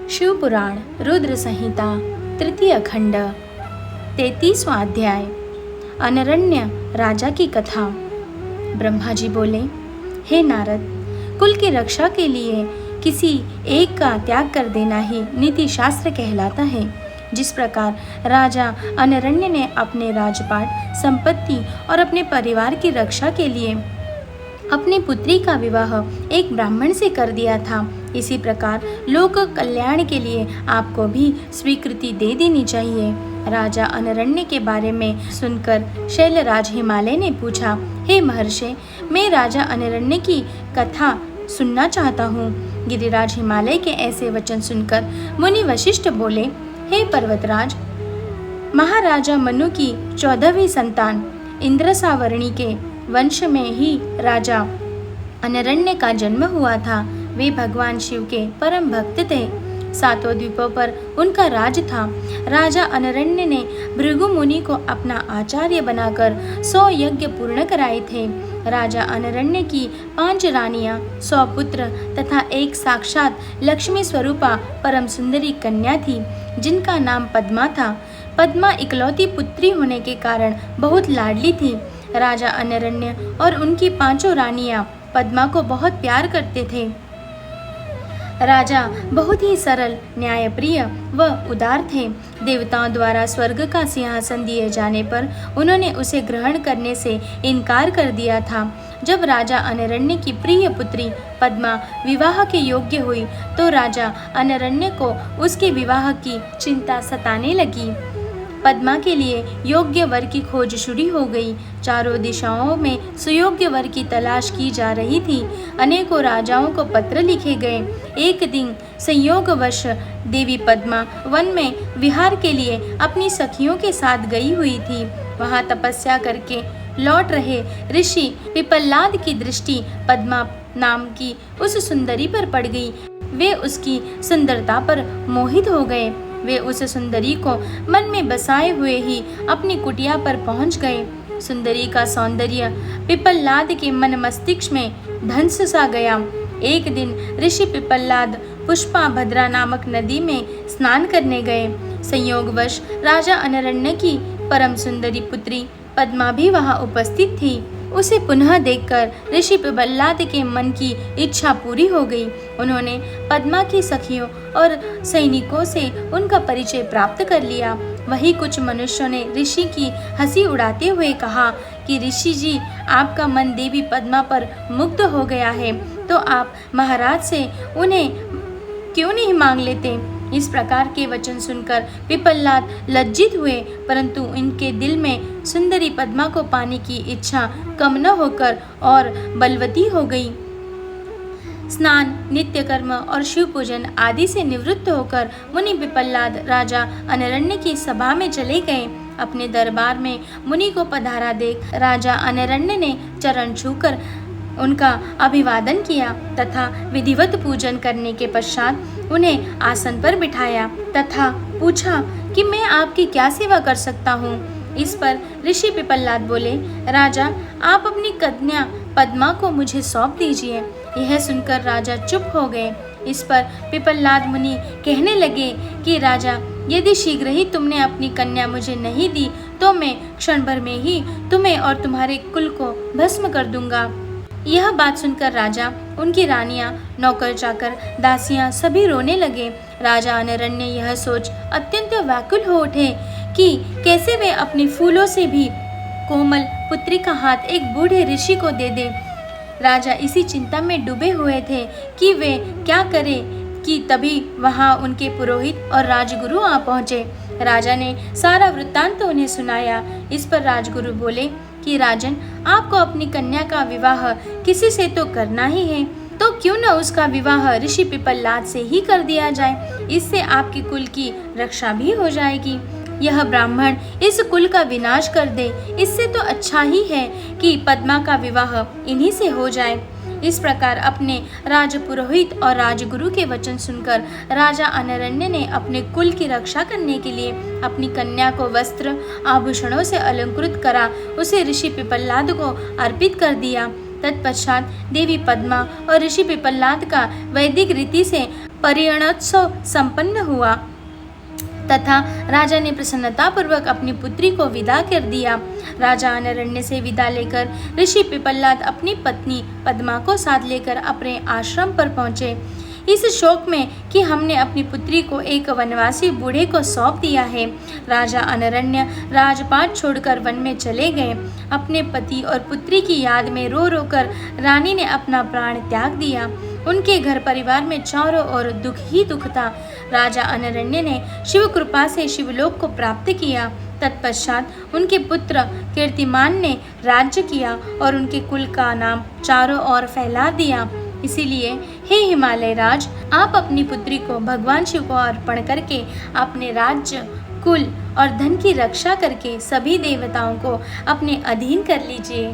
शिवपुराण रुद्र संहिता तृतीय खंड 33वां अध्याय अनरण्य राजा की कथा। ब्रह्मा जी बोले, हे नारद, कुल की रक्षा के लिए किसी एक का त्याग कर देना ही नीति शास्त्र कहलाता है। जिस प्रकार राजा अनरण्य ने अपने राजपाट, संपत्ति और अपने परिवार की रक्षा के लिए अपनी पुत्री का विवाह एक ब्राह्मण से कर दिया था, इसी प्रकार लोक कल्याण के लिए आपको भी स्वीकृति दे देनी चाहिए। राजा अनरण्य के बारे में सुनकर शैलराज हिमालय ने पूछा, हे महर्षि, मैं राजा अनरण्य की कथा सुनना चाहता हूँ। गिरिराज हिमालय के ऐसे वचन सुनकर मुनि वशिष्ठ बोले, हे पर्वतराज, महाराजा मनु की 14वीं संतान इंद्रसावर्णी के वंश में ही राजा अनरण्य का जन्म हुआ था। वे भगवान शिव के परम भक्त थे। 7 द्वीपों पर उनका राज था। राजा अनरण्य ने भृगु मुनि को अपना आचार्य बनाकर 100 यज्ञ पूर्ण कराए थे। राजा अनरण्य की 5 रानियां, 100 पुत्र तथा एक साक्षात लक्ष्मी स्वरूपा परम सुंदरी कन्या थी, जिनका नाम पद्मा था। पद्मा इकलौती पुत्री होने के कारण बहुत लाडली थी। राजा अनरण्य और उनकी 5 रानियां पद्मा को बहुत प्यार करते थे। राजा बहुत ही सरल, न्यायप्रिय व उदार थे। देवताओं द्वारा स्वर्ग का सिंहासन दिए जाने पर उन्होंने उसे ग्रहण करने से इनकार कर दिया था। जब राजा अनरण्य की प्रिय पुत्री पद्मा विवाह के योग्य हुई तो राजा अनरण्य को उसके विवाह की चिंता सताने लगी। पद्मा के लिए योग्य वर की खोज शुरू हो गई। चारों दिशाओं में सुयोग्य वर की तलाश की जा रही थी। अनेकों राजाओं को पत्र लिखे गए। एक दिन संयोगवश देवी पद्मा वन में विहार के लिए अपनी सखियों के साथ गई हुई थी। वहां तपस्या करके लौट रहे ऋषि पिपल्लाद की दृष्टि पद्मा नाम की उस सुंदरी पर पड़ गई। वे उसकी सुंदरता पर मोहित हो गए। वे उस सुंदरी को मन में बसाए हुए ही अपनी कुटिया पर पहुंच गए। सुंदरी का सौंदर्य पिपल्लाद के मन मस्तिष्क में धंस सा गया। एक दिन ऋषि पिपल्लाद पुष्पा भद्रा नामक नदी में स्नान करने गए। संयोगवश राजा अनरण्य की परम सुंदरी पुत्री पद्मा भी वहां उपस्थित थी। उसे पुनः देखकर ऋषि पिपल्लाद के मन की इच्छा पूरी हो गई। उन्होंने पद्मा की सखियों और सैनिकों से उनका परिचय प्राप्त कर लिया। वही कुछ मनुष्यों ने ऋषि की हंसी उड़ाते हुए कहा कि ऋषि जी, आपका मन देवी पद्मा पर मुग्ध हो गया है, तो आप महाराज से उन्हें क्यों नहीं मांग लेते। इस प्रकार के वचन सुनकर पिपल्लाद लज्जित हुए, परंतु इनके दिल में सुंदरी पद्मा को पाने की इच्छा कम न होकर और बलवती हो गई। स्नान, नित्य कर्म और शिव पूजन आदि से निवृत्त होकर मुनि पिपल्लाद राजा अनरण्य की सभा में चले गए। अपने दरबार में मुनि को पधारा देख राजा अनरण्य ने चरण छूकर उनका अभिवादन किया तथा विधिवत पूजन करने के पश्चात उन्हें आसन पर बिठाया तथा पूछा कि मैं आपकी क्या सेवा कर सकता हूँ। इस पर ऋषि पिपल्लाद बोले, राजा, आप अपनी कन्या पद्मा को मुझे सौंप दीजिए। यह सुनकर राजा चुप हो गए। इस पर पिपल्लाद मुनि कहने लगे कि राजा, यदि शीघ्र ही तुमने अपनी कन्या मुझे नहीं दी तो मैं क्षण भर में ही तुम्हें और तुम्हारे कुल को भस्म कर दूंगा। यह बात सुनकर राजा, उनकी रानियां, नौकर चाकर, दासियां सभी रोने लगे। राजा अनरण्य यह सोच अत्यंत व्याकुल हो उठे कि कैसे वे अपनी फूलों से भी कोमल पुत्री का हाथ एक बूढ़े ऋषि को दे दे। राजा इसी चिंता में डूबे हुए थे कि वे क्या करें कि तभी वहां उनके पुरोहित और राजगुरु आ पहुंचे। राजा ने सारा वृत्तांत उन्हें सुनाया। इस पर राजगुरु बोले कि राजन, आपको अपनी कन्या का विवाह किसी से तो करना ही है, तो क्यों न उसका विवाह ऋषि पिपल्लाद से ही कर दिया जाए। इससे आपके कुल की रक्षा भी हो जाएगी। यह ब्राह्मण इस कुल का विनाश कर दे, इससे तो अच्छा ही है कि पद्मा का विवाह इन्हीं से हो जाए। इस प्रकार अपने राजपुरोहित और राजगुरु के वचन सुनकर राजा अनरण्य ने अपने कुल की रक्षा करने के लिए अपनी कन्या को वस्त्र आभूषणों से अलंकृत करा उसे ऋषि पिपल्लाद को अर्पित कर दिया। तत्पश्चात देवी पद्मा और ऋषि पिपलाद का वैदिक रीति से परिणयोत्सव संपन्न हुआ तथा राजा ने प्रसन्नतापूर्वक अपनी पुत्री को विदा कर दिया। राजा अनरण्य से विदा लेकर ऋषि पिपलाद अपनी पत्नी पद्मा को साथ लेकर अपने आश्रम पर पहुंचे। इस शोक में कि हमने अपनी पुत्री को एक वनवासी बूढ़े को सौंप दिया है, राजा अनरण्य राजपाट छोड़कर वन में चले गए। अपने पति और पुत्री की याद में रो रो कर रानी ने अपना प्राण त्याग दिया। उनके घर परिवार में चारों ओर दुख ही दुख था। राजा अनरण्य ने शिव कृपा से शिवलोक को प्राप्त किया। तत्पश्चात उनके पुत्र कीर्तिमान ने राज्य किया और उनके कुल का नाम चारों ओर फैला दिया। इसीलिए हे हिमालय राज, आप अपनी पुत्री को भगवान शिव को अर्पण करके अपने राज्य, कुल और धन की रक्षा करके सभी देवताओं को अपने अधीन कर लीजिए।